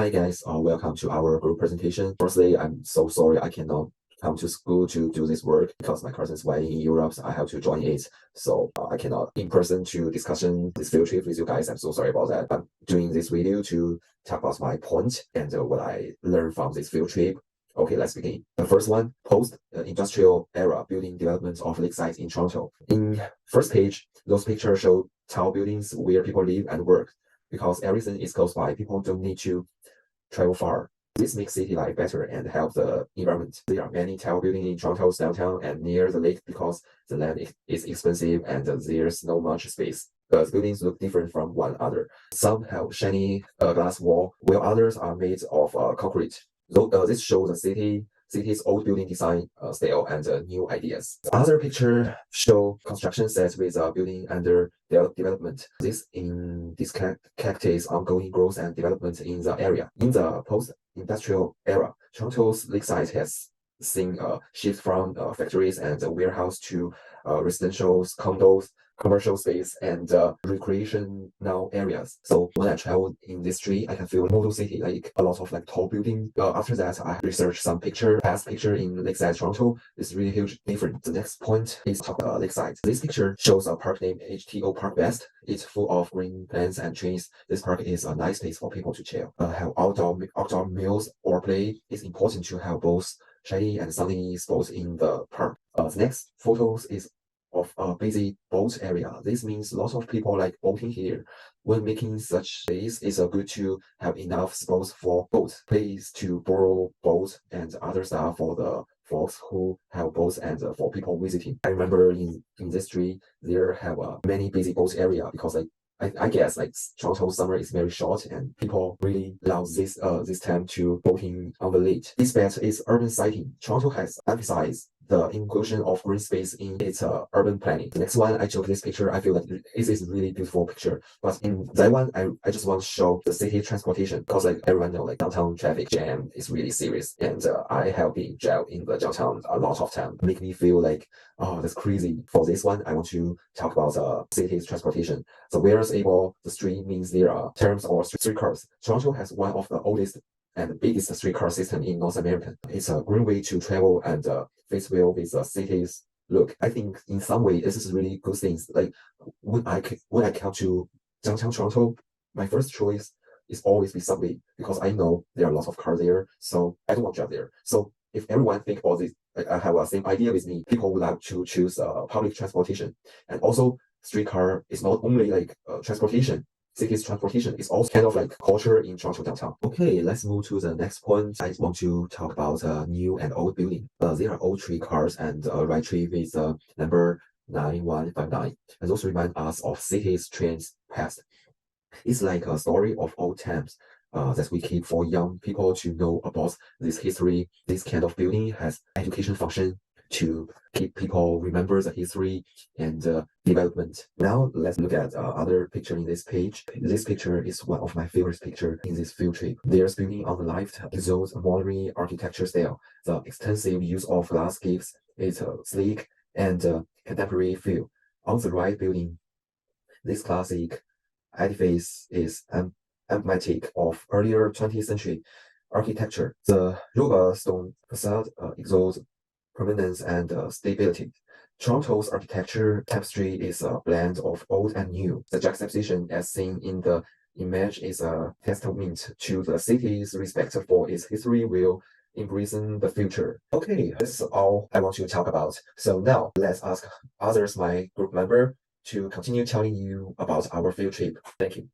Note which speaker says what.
Speaker 1: Hi guys, welcome to our group presentation. Firstly, I'm so sorry I cannot come to school to do this work because my cousin's wedding in Europe, so I have to join it. So I cannot in person to discussion this field trip with you guys. I'm so sorry about that. I'm doing this video to talk about my point and what I learned from this field trip. Okay, let's begin. The first one, post-industrial era building development of lakesides in Toronto. In first page, those pictures show tall buildings where people live and work. Because everything is close by, people don't need to travel far. This makes city life better and help the environment. There are many tall buildings in Toronto's downtown and near the lake because the land is expensive and there's no much space. The buildings look different from one another. Some have shiny glass wall, while others are made of concrete. This shows the city's old building design style and new ideas. The other picture show construction sites with building under development. This cactus ongoing growth and development in the area. In the post-industrial era, Toronto's lakeside has seen a shift from factories and warehouse to residential condos, commercial space, and recreational areas. So when I travel in this street, I can feel model city, like a lot of like tall building. After that, I researched some past picture in Lakeside Toronto. It's really huge different. The next point is talk Lakeside. This picture shows a park named HTO Park West. It's full of green plants and trees. This park is a nice place for people to chill. Have outdoor meals or play. It's important to have both shady and sunny spots in the park. The next photos is of a busy boat area. This means lots of people like boating here. When making such days, it's good to have enough spots for boats, place to borrow boats and other stuff for the folks who have boats and for people visiting. I remember in this street there have many busy boat area because like I guess like Toronto summer is very short and people really love this time to boating on the lake. This bet is urban siting. Toronto has emphasized the inclusion of green space in its urban planning. The next one, I took this picture. I feel like this is a really beautiful picture. But in that one, I just want to show the city transportation because like everyone know like downtown traffic jam is really serious. And I have been jailed in the downtown a lot of time. Make me feel like, oh, that's crazy. For this one, I want to talk about city's transportation. So whereas able, the street means there are terms or streetcars. Toronto has one of the oldest and biggest streetcar system in North America. It's a great way to travel and fits well with the city's look. I think in some way this is really good things. Like when I come to downtown Toronto, my first choice is always be subway because I know there are lots of cars there, so I don't want to drive there. So if everyone think all this, I have the same idea with me, people would like to choose public transportation. And also streetcar is not only like transportation. City's transportation is also kind of like culture in Toronto downtown. Okay, let's move to the next point. I want to talk about new and old building. There are old tree cars and right tree with number 9159. And those remind us of city's trends past. It's like a story of old times that we keep for young people to know about this history. This kind of building has education function to keep people remember the history and development. Now let's look at other picture in this page. This picture is one of my favorite picture in this field trip. There's building on the left exudes modern architecture style. The extensive use of glass gives it a sleek and contemporary feel. On the right building, this classic edifice is emblematic of earlier 20th century architecture. The robust stone facade exudes permanence and stability. Toronto's architecture tapestry is a blend of old and new. The juxtaposition as seen in the image is a testament to the city's respect for its history while embracing the future. Okay, this is all I want to talk about. So now let's ask others, my group member, to continue telling you about our field trip. Thank you.